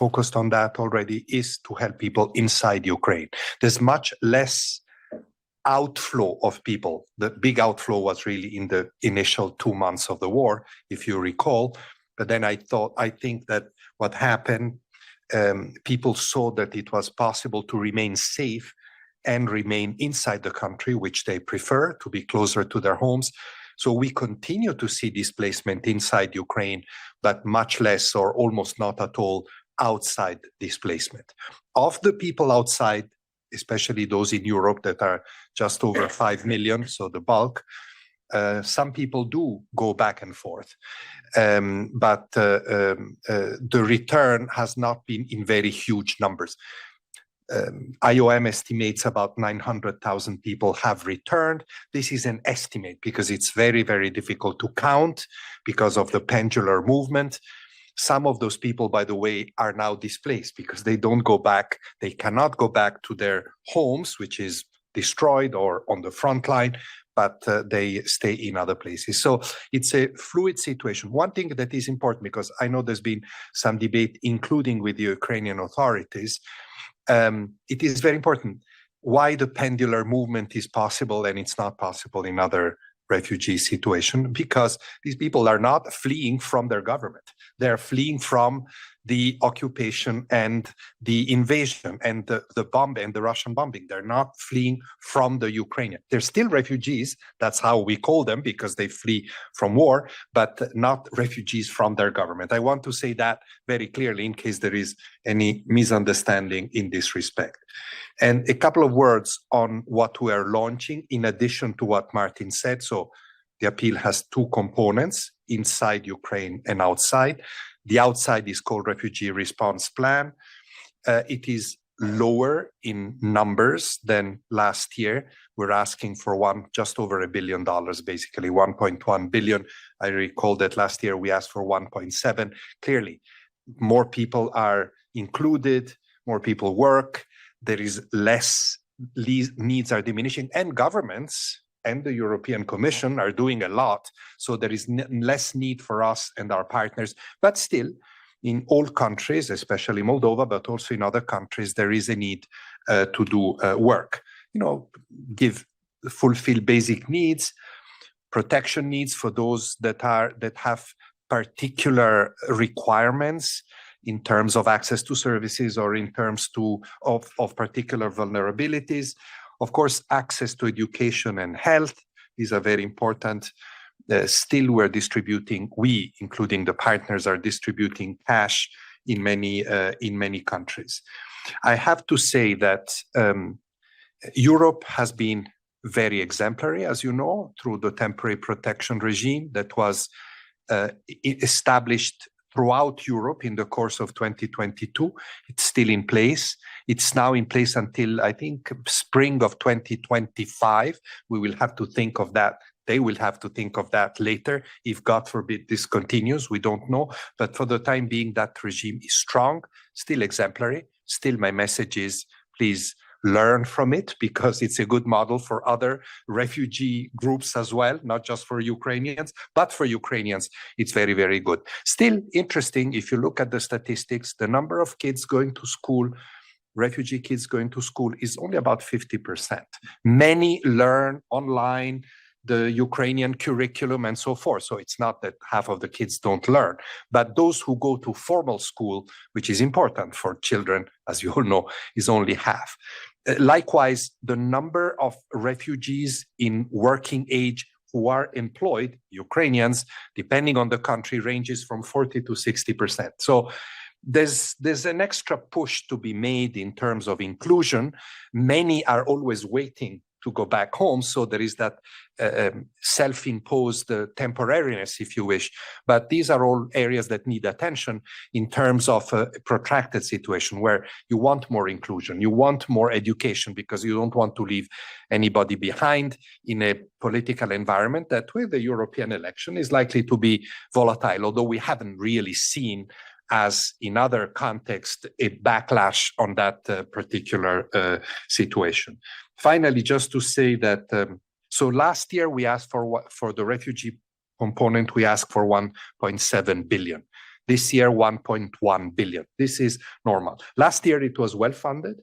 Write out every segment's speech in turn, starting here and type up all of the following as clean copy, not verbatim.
focused on that already, is to help people inside Ukraine. There's much less outflow of people. The big outflow was really in the initial 2 months of the war, if you recall. But then I think that what happened, people saw that it was possible to remain safe and remain inside the country, which they prefer, to be closer to their homes. So we continue to see displacement inside Ukraine, but much less or almost not at all outside displacement. Of the people outside, especially those in Europe that are just over 5 million, so the bulk, some people do go back and forth. But the return has not been in very huge numbers. IOM estimates about 900,000 people have returned. This is an estimate because it's very, very difficult to count because of the pendular movement. Some of those people, by the way, are now displaced because they don't go back. They cannot go back to their homes, which is destroyed or on the front line, but they stay in other places. So it's a fluid situation. One thing that is important, because I know there's been some debate, including with the Ukrainian authorities, it is very important why the pendular movement is possible and it's not possible in other refugee situations, because these people are not fleeing from their government. They're fleeing from the occupation and the invasion and the bomb and the Russian bombing. They're not fleeing from the Ukrainian. They're still refugees. That's how we call them, because they flee from war, but not refugees from their government. I want to say that very clearly in case there is any misunderstanding in this respect. And a couple of words on what we are launching in addition to what Martin said. So the appeal has two components, inside Ukraine and outside. The outside is called Refugee Response Plan. It is lower in numbers than last year. We're asking for just over $1 billion, basically 1.1 billion. I recall that last year we asked for 1.7. Clearly, more people are included, more people work, there is less, needs are diminishing, and governments and the European Commission are doing a lot, so there is less need for us and our partners. But still, in all countries, especially Moldova, but also in other countries, there is a need to do work. You know, fulfill basic needs, protection needs for those that have particular requirements in terms of access to services or in terms of particular vulnerabilities. Of course, access to education and health, these are very important. Still, we're distributing, including the partners, are distributing cash in many countries. I have to say that Europe has been very exemplary, as you know, through the temporary protection regime that was established throughout Europe in the course of 2022. It's still in place. It's now in place until, I think, spring of 2025. We will have to think of that. They will have to think of that later. If, God forbid, this continues, we don't know. But for the time being, that regime is strong, still exemplary. Still, my message is, please learn from it, because it's a good model for other refugee groups as well, not just for Ukrainians, but for Ukrainians, it's very, very good. Still interesting, if you look at the statistics, the number of kids going to school, refugee kids going to school, is only about 50%. Many learn online, the Ukrainian curriculum and so forth. So it's not that half of the kids don't learn, but those who go to formal school, which is important for children, as you all know, is only half. Likewise, the number of refugees in working age who are employed, Ukrainians, depending on the country, ranges from 40 to 60%. So there's an extra push to be made in terms of inclusion. Many are always waiting to go back home, so there is that self-imposed temporariness, if you wish. But these are all areas that need attention in terms of a protracted situation where you want more inclusion, you want more education, because you don't want to leave anybody behind in a political environment that, with the European election, is likely to be volatile, although we haven't really seen, as in other contexts, a backlash on that particular situation. Finally, just to say that, so last year we asked for the refugee component, we asked for 1.7 billion. This year, 1.1 billion. This is normal. Last year, it was well funded.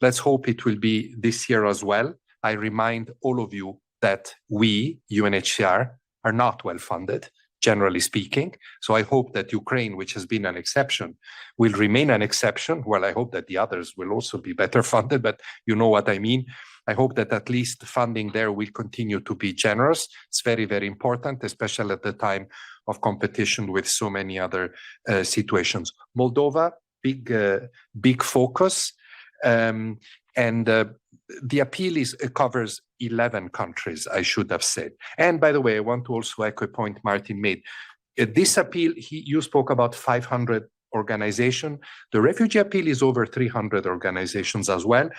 Let's hope it will be this year as well. I remind all of you that we, UNHCR, are not well funded, generally speaking. So I hope that Ukraine, which has been an exception, will remain an exception. Well, I hope that the others will also be better funded, but you know what I mean. I hope that at least funding there will continue to be generous. It's very, very important, especially at the time of competition with so many other situations. Moldova, big focus. The appeal covers 11 countries, I should have said. And by the way, I want to also echo a point Martin made. This appeal, you spoke about 500 organizations. The refugee appeal is over 300 organizations as well,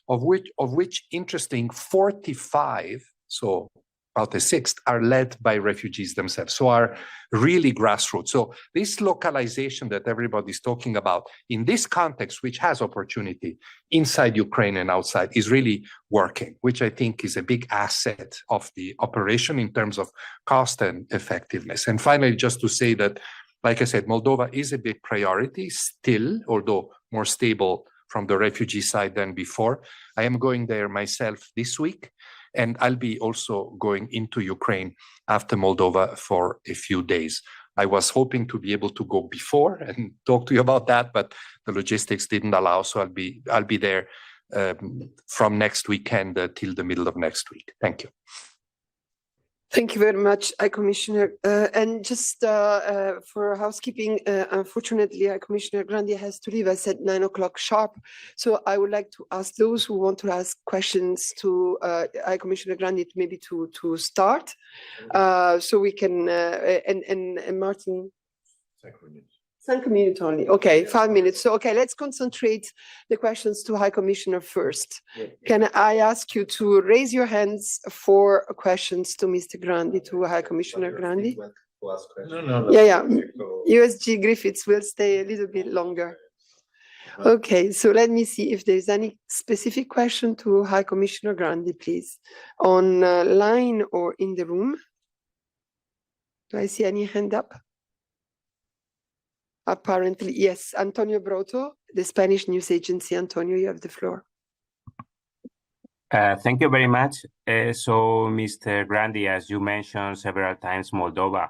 of which interesting 45, so about a sixth, are led by refugees themselves, so are really grassroots. So this localization that everybody's talking about in this context, which has opportunity inside Ukraine and outside, is really working, which I think is a big asset of the operation in terms of cost and effectiveness. And finally, just to say that, like I said, Moldova is a big priority still, although more stable from the refugee side than before. I am going there myself this week. And I'll be also going into Ukraine after Moldova for a few days. I was hoping to be able to go before and talk to you about that, but the logistics didn't allow. So I'll be there from next weekend till the middle of next week. Thank you. Thank you very much, High Commissioner. And just for housekeeping, unfortunately, High Commissioner Grandi has to leave us at 9 o'clock sharp. So I would like to ask those who want to ask questions to High Commissioner Grandi maybe to start. So we can, and Martin. 5 minutes only. Okay, 5 minutes. So, okay, let's concentrate the questions to High Commissioner first. Yeah. Can I ask you to raise your hands for questions to Mr. Grandi, to High Commissioner Grandi? No. Yeah. USG Griffiths will stay a little bit longer. Okay, so let me see if there's any specific question to High Commissioner Grandi, please. Online or in the room? Do I see any hand up? Apparently, yes. Antonio Broto, the Spanish news agency. Antonio, you have the floor. Thank you very much. So, Mr. Grandi, as you mentioned several times, Moldova,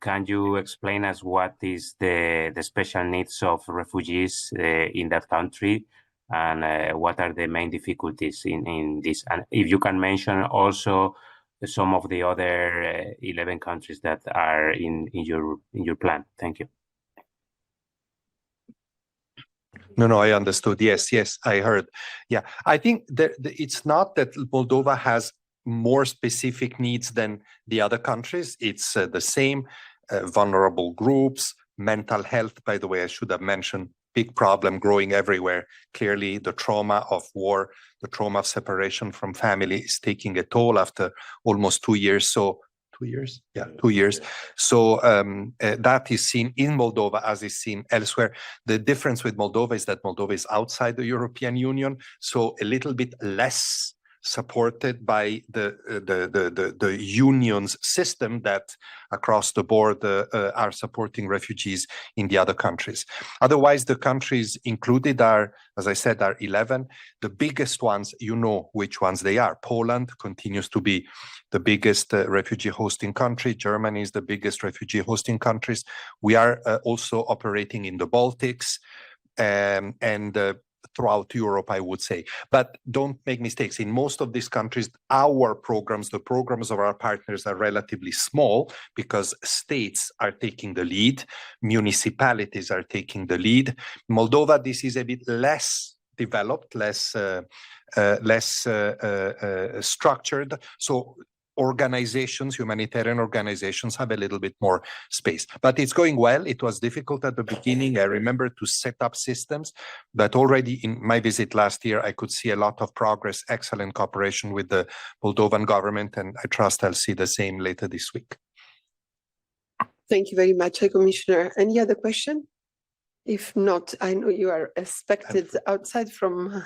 can you explain us what is the special needs of refugees in that country, and what are the main difficulties in this? And if you can mention also some of the other 11 countries that are in your plan. Thank you. No, I understood. Yes, I heard. Yeah, I think that it's not that Moldova has more specific needs than the other countries. It's the same vulnerable groups, mental health, by the way, I should have mentioned, big problem growing everywhere. Clearly, the trauma of war, the trauma of separation from family is taking a toll after almost 2 years. So 2 years? Yeah, 2 years. So that is seen in Moldova as is seen elsewhere. The difference with Moldova is that Moldova is outside the European Union, so a little bit less supported by the union's system that across the board are supporting refugees in the other countries. Otherwise, the countries included are, as I said, are 11. The biggest ones, you know which ones they are. Poland continues to be the biggest refugee hosting country. Germany is the biggest refugee hosting countries. We are also operating in the Baltics and throughout Europe, I would say. But don't make mistakes. In most of these countries, our programs, the programs of our partners are relatively small because states are taking the lead, municipalities are taking the lead. Moldova, this is a bit less developed, less structured. So organizations, humanitarian organizations have a little bit more space, but it's going well. It was difficult at the beginning. I remember to set up systems, but already in my visit last year, I could see a lot of progress, excellent cooperation with the Moldovan government, and I trust I'll see the same later this week. Thank you very much, High Commissioner. Any other question? If not, I know you are expected outside from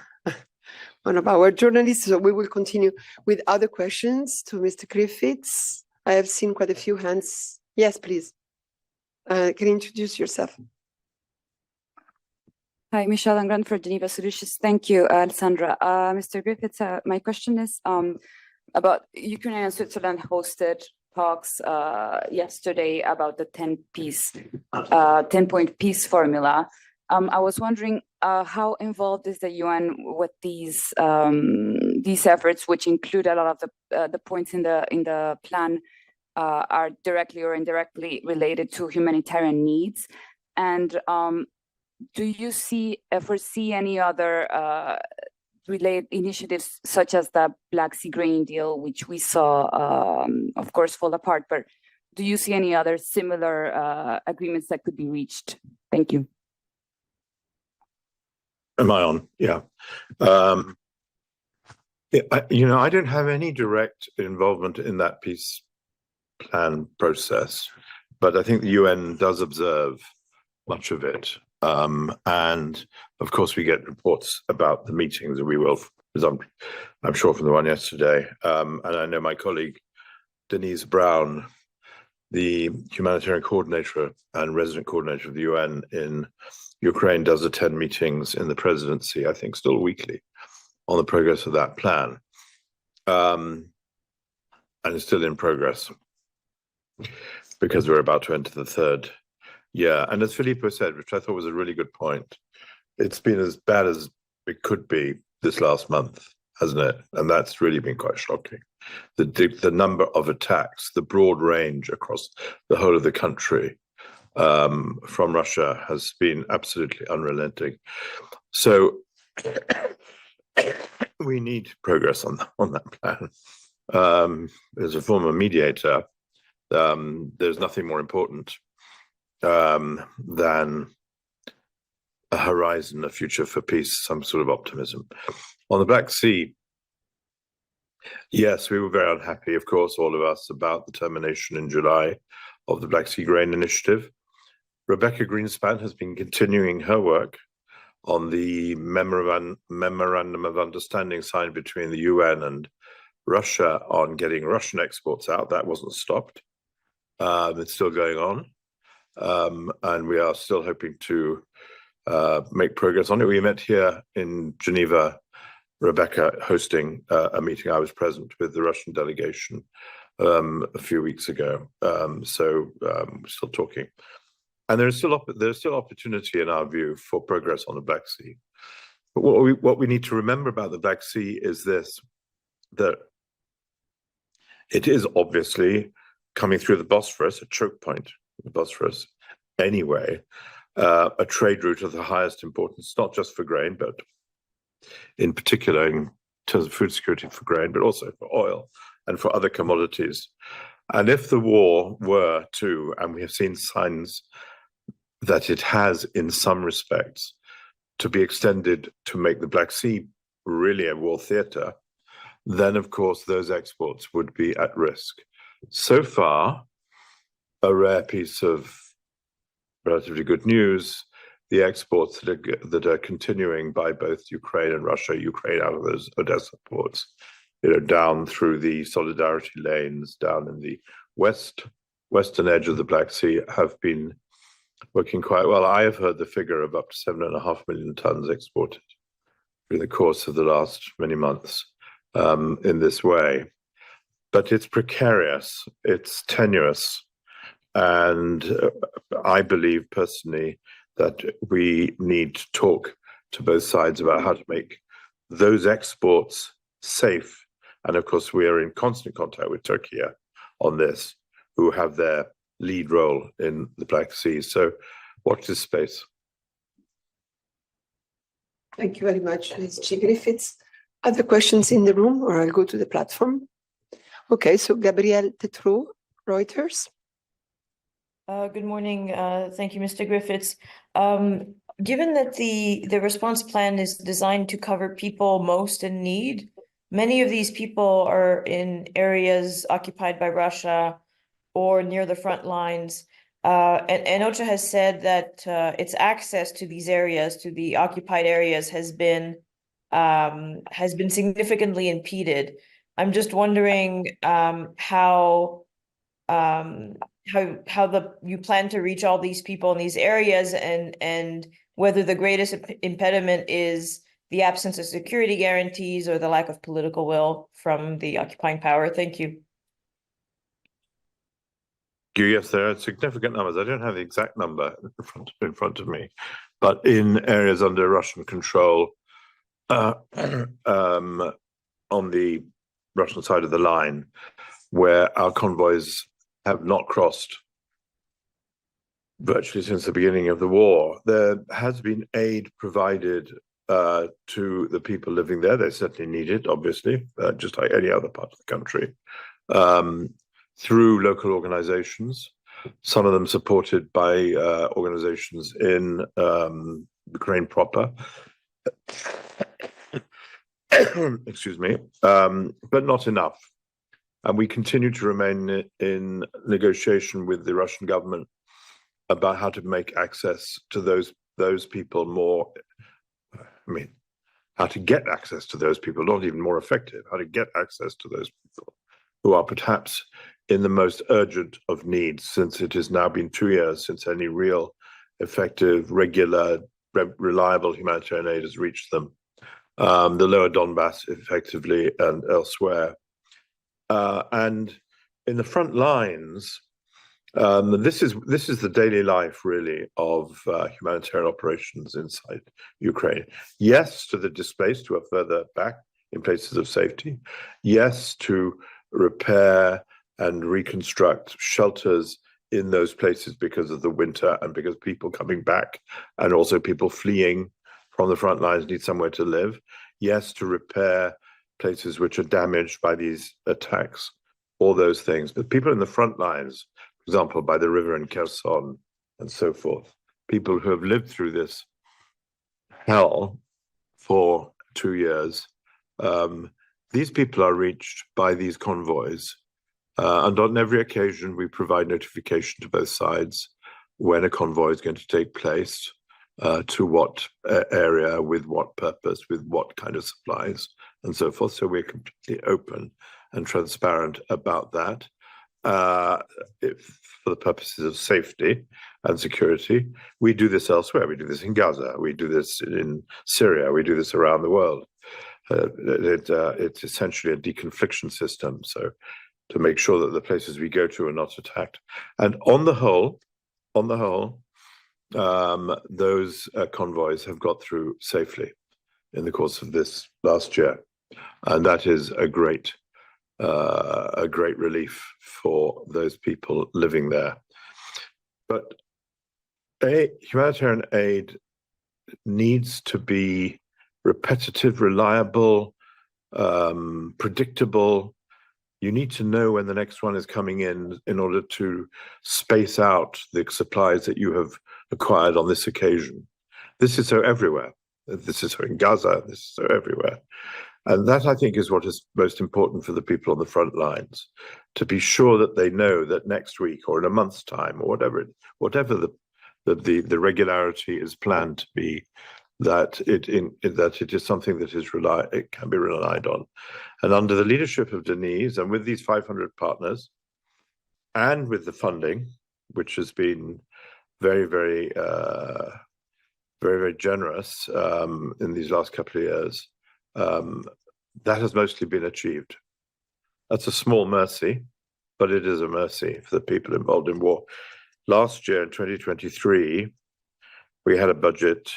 one of our journalists, so we will continue with other questions to Mr. Griffiths. I have seen quite a few hands. Yes, please. Can you introduce yourself? Hi, Michelle Angran for Geneva Solutions. Thank you, Alessandra. Mr. Griffiths, my question is about Ukraine and Switzerland hosted talks yesterday about the 10-point peace formula. I was wondering how involved is the UN with these efforts, which include a lot of the points in the plan are directly or indirectly related to humanitarian needs, and do you foresee any other related initiatives such as the Black Sea grain deal, which we saw, of course, fall apart? But do you see any other similar agreements that could be reached? Thank you. Am I on? Yeah. I don't have any direct involvement in that peace plan process, but I think the UN does observe much of it. And of course, we get reports about the meetings, and we will, as I'm sure from the one yesterday. And I know my colleague, Denise Brown, the humanitarian coordinator and resident coordinator of the UN in Ukraine, does attend meetings in the presidency, I think still weekly, on the progress of that plan. And it's still in progress because we're about to enter the third year. And as Filippo said, which I thought was a really good point, it's been as bad as it could be this last month, hasn't it? And that's really been quite shocking. The number of attacks, the broad range across the whole of the country from Russia has been absolutely unrelenting. So we need progress on that plan. As a former mediator, there's nothing more important than a horizon, a future for peace, some sort of optimism. On the Black Sea, yes, we were very unhappy, of course, all of us, about the termination in July of the Black Sea Grain Initiative. Rebecca Greenspan has been continuing her work on the memorandum of understanding signed between the UN and Russia on getting Russian exports out. That wasn't stopped. It's still going on. And we are still hoping to make progress on it. We met here in Geneva, Rebecca hosting a meeting. I was present with the Russian delegation a few weeks ago. So we're still talking. And there's still opportunity, in our view, for progress on the Black Sea. But what we need to remember about the Black Sea is this, that it is obviously coming through the Bosphorus, a choke point, the Bosphorus, anyway, a trade route of the highest importance, not just for grain, but in particular in terms of food security for grain, but also for oil and for other commodities. And if the war were to, and we have seen signs that it has in some respects, to be extended to make the Black Sea really a war theatre, then of course those exports would be at risk. So far, a rare piece of relatively good news, the exports that are continuing by both Ukraine and Russia, Ukraine out of those Odessa ports, down through the solidarity lanes, down in the western edge of the Black Sea, have been working quite well. I have heard the figure of up to 7.5 million tons exported through the course of the last many months in this way. But it's precarious, it's tenuous, and I believe personally that we need to talk to both sides about how to make those exports safe. And of course, we are in constant contact with Turkey on this, who have their lead role in the Black Sea. So watch this space. Thank you very much, Ms. G. Griffiths. Other questions in the room, or I'll go to the platform? Okay, so Gabrielle Tetreault, Reuters. Good morning. Thank you, Mr. Griffiths. Given that the response plan is designed to cover people most in need, many of these people are in areas occupied by Russia or near the front lines. And OCHA has said that its access to these areas, to the occupied areas, has been significantly impeded. I'm just wondering how you plan to reach all these people in these areas, and whether the greatest impediment is the absence of security guarantees or the lack of political will from the occupying power. Thank you. Yes, there are significant numbers. I don't have the exact number in front of me, but in areas under Russian control, on the Russian side of the line, where our convoys have not crossed virtually since the beginning of the war, there has been aid provided to the people living there. They certainly need it, obviously, just like any other part of the country, through local organizations, some of them supported by organizations in Ukraine proper. Excuse me, but not enough. And we continue to remain in negotiation with the Russian government about how to make access to those people more, how to get access to those people, not even more effective, how to get access to those people who are perhaps in the most urgent of needs, since it has now been 2 years since any real, effective, regular, reliable humanitarian aid has reached them. The lower Donbass, effectively, and elsewhere. And in the front lines, this is the daily life, really, of humanitarian operations inside Ukraine. Yes, to the displaced who are further back in places of safety. Yes, to repair and reconstruct shelters in those places because of the winter and because people coming back and also people fleeing from the front lines need somewhere to live. Yes, to repair places which are damaged by these attacks, all those things. But people in the front lines, for example, by the river in Kherson and so forth, people who have lived through this hell for 2 years, these people are reached by these convoys. And on every occasion, we provide notification to both sides when a convoy is going to take place, to what area, with what purpose, with what kind of supplies, and so forth. So we're completely open and transparent about that, for the purposes of safety and security. We do this elsewhere. We do this in Gaza. We do this in Syria. We do this around the world. It's essentially a deconfliction system. So to make sure that the places we go to are not attacked. And on the whole, those convoys have got through safely in the course of this last year, and that is a great relief for those people living there. But humanitarian aid needs to be repetitive, reliable, predictable. You need to know when the next one is coming in order to space out the supplies that you have acquired on this occasion. This is so everywhere. This is so in Gaza. This is so everywhere. And that, I think, is what is most important for the people on the front lines, to be sure that they know that next week or in a month's time or whatever the regularity is planned to be, that it is something that it can be relied on. And under the leadership of Denise, and with these 500 partners, and with the funding, which has been very, very, very, very generous in these last couple of years, that has mostly been achieved. That's a small mercy, but it is a mercy for the people involved in war. Last year, in 2023, we had a budget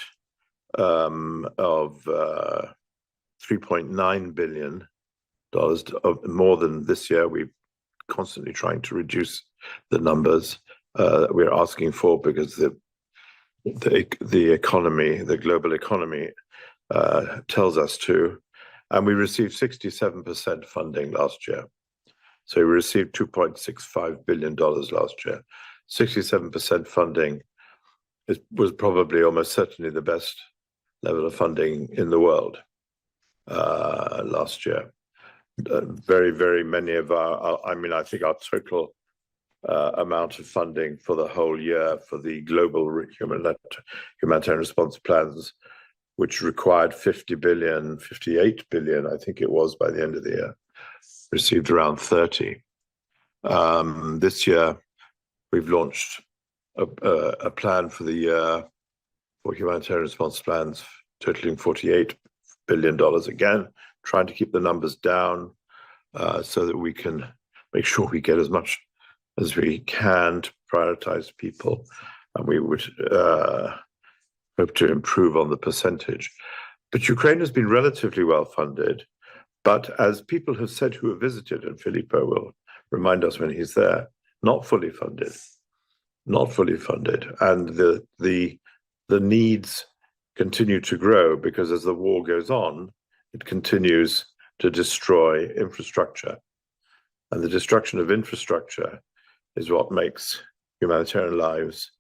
of $3.9 billion, more than this year. We're constantly trying to reduce the numbers that we're asking for, because the economy, the global economy, tells us to. And we received 67% funding last year. So we received $2.65 billion last year. 67% funding was probably almost certainly the best level of funding in the world last year. Very, very many of I think our total amount of funding for the whole year for the global humanitarian response plans, which required 58 billion, I think it was by the end of the year, received around 30. This year, we've launched a plan for the year for humanitarian response plans totaling $48 billion, again, trying to keep the numbers down so that we can make sure we get as much as we can to prioritize people. And we would hope to improve on the percentage. But Ukraine has been relatively well funded. But as people have said who have visited, and Filippo will remind us when he's there, not fully funded. Not fully funded. And the needs continue to grow because as the war goes on, it continues to destroy infrastructure. And the destruction of infrastructure is what makes humanitarian lives,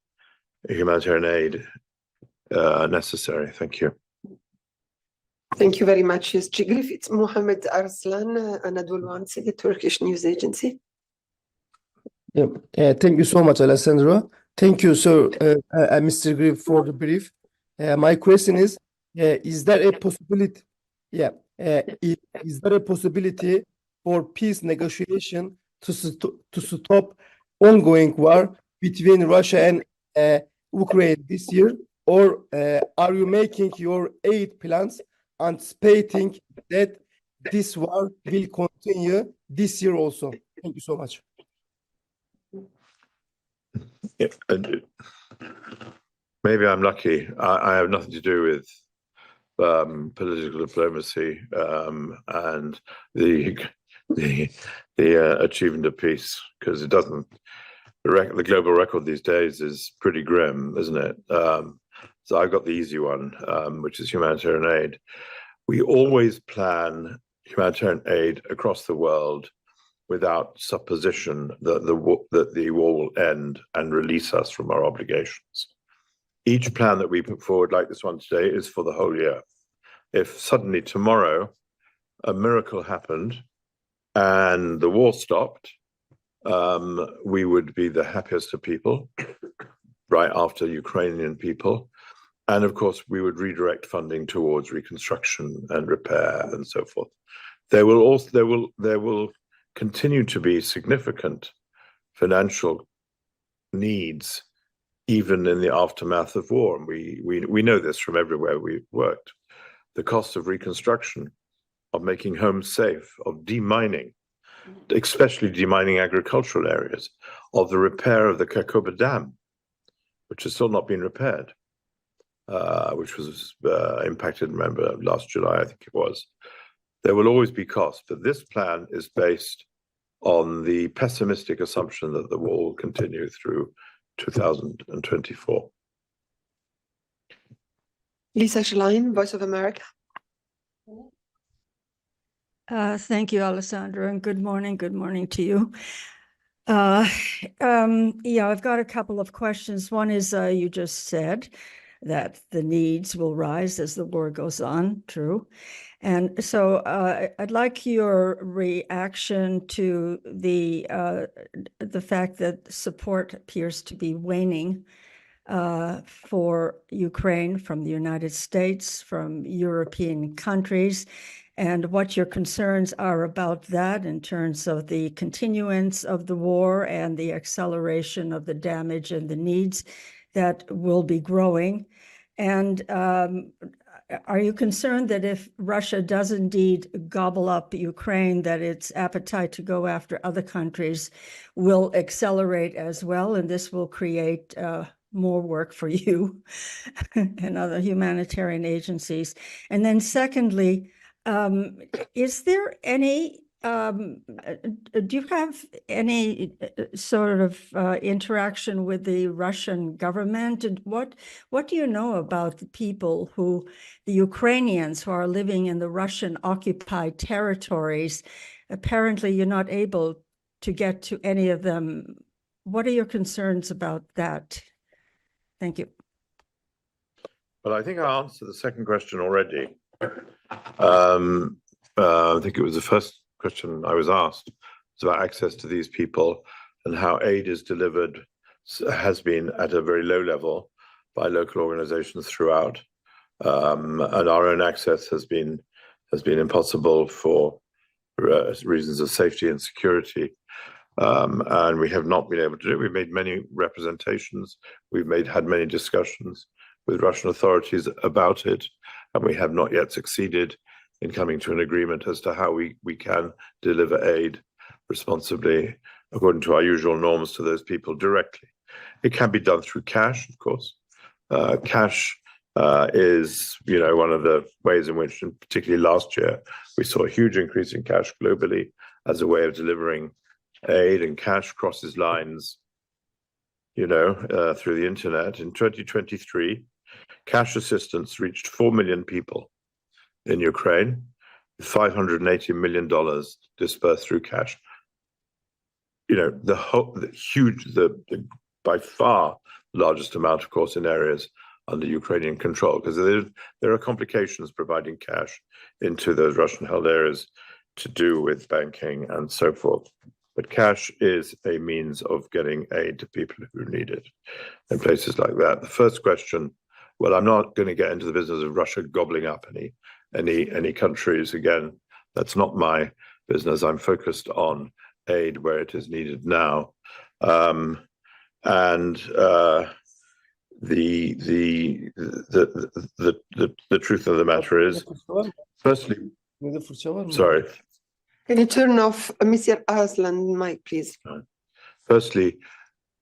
humanitarian aid necessary. Thank you. Thank you very much, SG Griffiths. Mohammed Arslan, Anadolu Ansi, the Turkish news agency. Yeah. Thank you so much, Alessandro. Thank you, sir, Mr. Griff, for the brief. My question is there a possibility? Yeah, is there a possibility for peace negotiation to stop ongoing war between Russia and Ukraine this year, or are you making your aid plans anticipating that this war will continue this year also? Thank you so much. Yeah, maybe I'm lucky. I have nothing to do with political diplomacy and the achievement of peace, because it doesn't. The global record these days is pretty grim, isn't it? So I've got the easy one, which is humanitarian aid. We always plan humanitarian aid across the world without supposition that the war will end and release us from our obligations. Each plan that we put forward, like this one today, is for the whole year. If suddenly tomorrow a miracle happened and the war stopped, we would be the happiest of people, right after Ukrainian people. And of course, we would redirect funding towards reconstruction and repair and so forth. There will continue to be significant financial needs, even in the aftermath of war. And we know this from everywhere we've worked. The cost of reconstruction, of making homes safe, of demining, especially demining agricultural areas, of the repair of the Kakoba Dam, which has still not been repaired, which was impacted, remember, last July, I think it was. There will always be costs, but this plan is based on the pessimistic assumption that the war will continue through 2024. Lisa Schlein, Voice of America. Thank you, Alessandra, and good morning to you. Yeah, I've got a couple of questions. One is you just said that the needs will rise as the war goes on, true. And so I'd like your reaction to the fact that support appears to be waning for Ukraine from the United States, from European countries, and what your concerns are about that in terms of the continuance of the war and the acceleration of the damage and the needs that will be growing. And are you concerned that if Russia does indeed gobble up Ukraine, that its appetite to go after other countries will accelerate as well, and this will create more work for you and other humanitarian agencies? And then secondly, is there any, do you have any sort of interaction with the Russian government? And what do you know about the people the Ukrainians who are living in the Russian occupied territories? Apparently you're not able to get to any of them. What are your concerns about that? Thank you. Well, I think I answered the second question already. I think it was the first question I was asked. It's about access to these people and how aid is delivered, has been at a very low level by local organizations throughout. And our own access has been impossible for reasons of safety and security. and we have not been able to do it. We've made many representations. We've had many discussions with Russian authorities about it, and we have not yet succeeded in coming to an agreement as to how we can deliver aid responsibly according to our usual norms to those people directly. It can be done through cash, of course. Cash is, one of the ways in which, and particularly last year, we saw a huge increase in cash globally as a way of delivering aid, and cash crosses lines, through the internet. In 2023, cash assistance reached 4 million people in Ukraine, with $580 million dispersed through cash. The by far largest amount, of course, in areas under Ukrainian control, because there are complications providing cash into those Russian-held areas to do with banking and so forth. But cash is a means of getting aid to people who need it in places like that. The first question, well, I'm not going to get into the business of Russia gobbling up any countries. Again, that's not my business. I'm focused on aid where it is needed now. The truth of the matter is, firstly, sorry. Can you turn off Mr. Aslan mic, please? Firstly,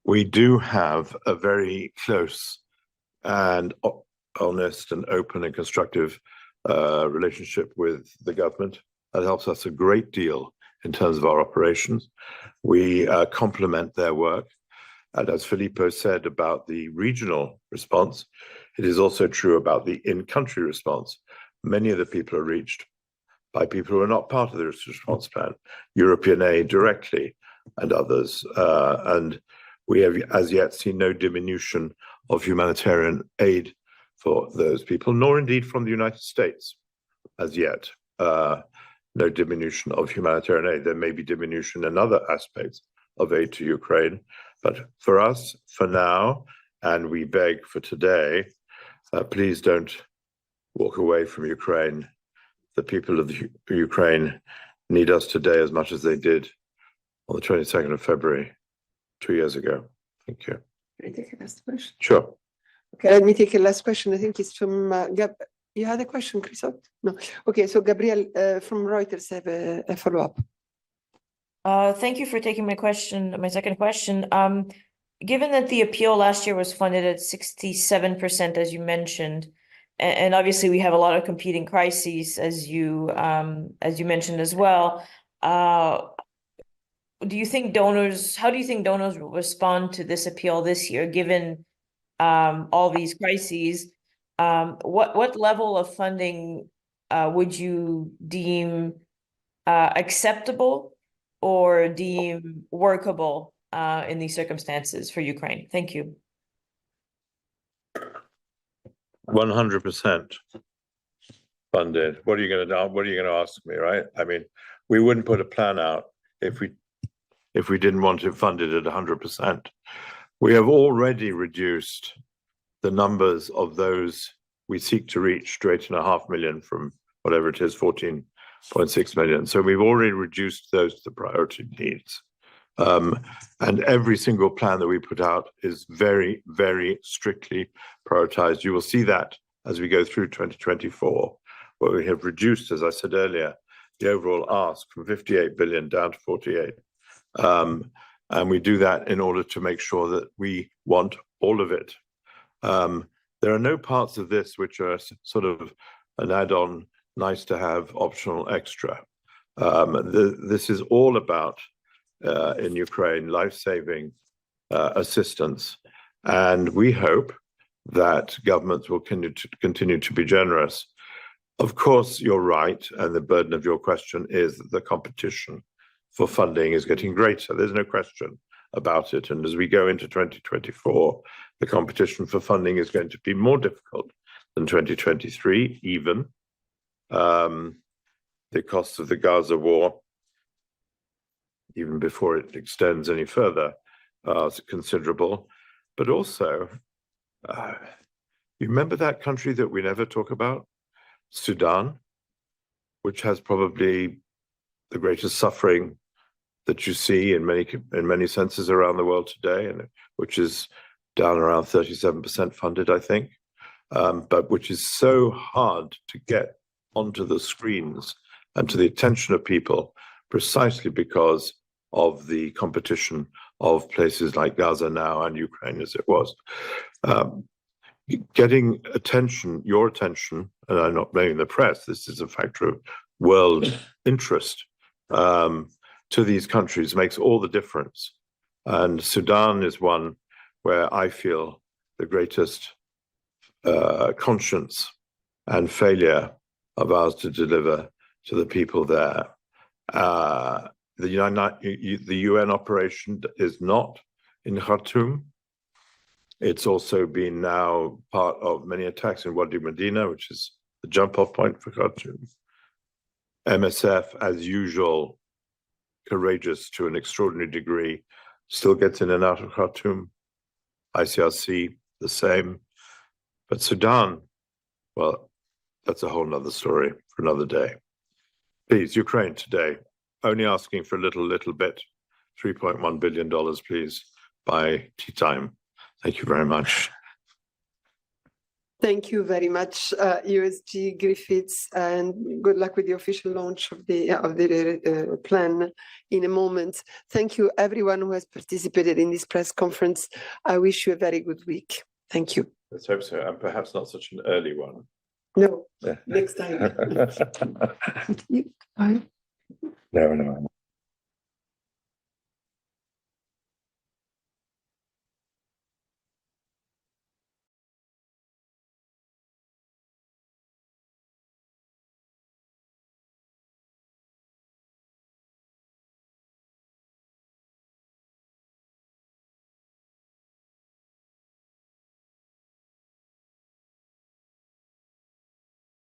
we do have a very close and honest and open and constructive relationship with the government. That helps us a great deal in terms of our operations. We complement their work. And as Filippo said about the regional response, it is also true about the in-country response. Many of the people are reached by people who are not part of the response plan, European aid directly and others. And we have as yet seen no diminution of humanitarian aid for those people, nor indeed from the United States as yet. No diminution of humanitarian aid. There may be diminution in other aspects of aid to Ukraine, but for us, for now, and we beg for today, please don't walk away from Ukraine. The people of Ukraine need us today as much as they did on the 22nd of February, 2 years ago. Thank you. Can I take a last question? Sure. Okay, let me take a last question. I think it's from Gab. You had a question, Christophe? No. Okay, so Gabriel from Reuters have a follow-up. Thank you for taking my second question. Given that the appeal last year was funded at 67%, as you mentioned, and obviously we have a lot of competing crises, as you mentioned as well, how do you think donors will respond to this appeal this year, given all these crises? What level of funding would you deem acceptable or deem workable in these circumstances for Ukraine? Thank you. 100% funded. What are you going to ask me, right? I mean, we wouldn't put a plan out if we didn't want it funded at 100%. We have already reduced the numbers of those we seek to reach to 8.5 million from whatever it is, 14.6 million. So we've already reduced those to the priority needs. And every single plan that we put out is very, very strictly prioritized. You will see that as we go through 2024, where we have reduced, as I said earlier, the overall ask from 58 billion down to 48. And we do that in order to make sure that we want all of it. There are no parts of this which are sort of an add-on, nice to have, optional extra. This is all about, in Ukraine, life-saving assistance. And we hope that governments will continue to be generous. Of course, you're right, and the burden of your question is that the competition for funding is getting greater. There's no question about it. And as we go into 2024, the competition for funding is going to be more difficult than 2023, even. The costs of the Gaza war, even before it extends any further, are considerable. But also, you remember that country that we never talk about? Sudan, which has probably the greatest suffering that you see in many senses around the world today, and which is down around 37% funded, I think, but which is so hard to get onto the screens and to the attention of people precisely because of the competition of places like Gaza now and Ukraine as it was. Getting attention, your attention, and I'm not blaming the press, this is a factor of world interest, to these countries makes all the difference. And Sudan is one where I feel the greatest conscience and failure of ours to deliver to the people there. The UN operation is not in Khartoum. It's also been now part of many attacks in Wadi Medina, which is the jump-off point for Khartoum. MSF, as usual, courageous to an extraordinary degree, still gets in and out of Khartoum. ICRC, the same. But Sudan, well, that's a whole nother story for another day. Please, Ukraine today, only asking for a little bit, $3.1 billion, please, by tea time. Thank you very much. Thank you very much, USG Griffiths, and good luck with the official launch of the plan in a moment. Thank you, everyone who has participated in this press conference. I wish you a very good week. Thank you. Let's hope so, and perhaps not such an early one. No, next time. Bye. No.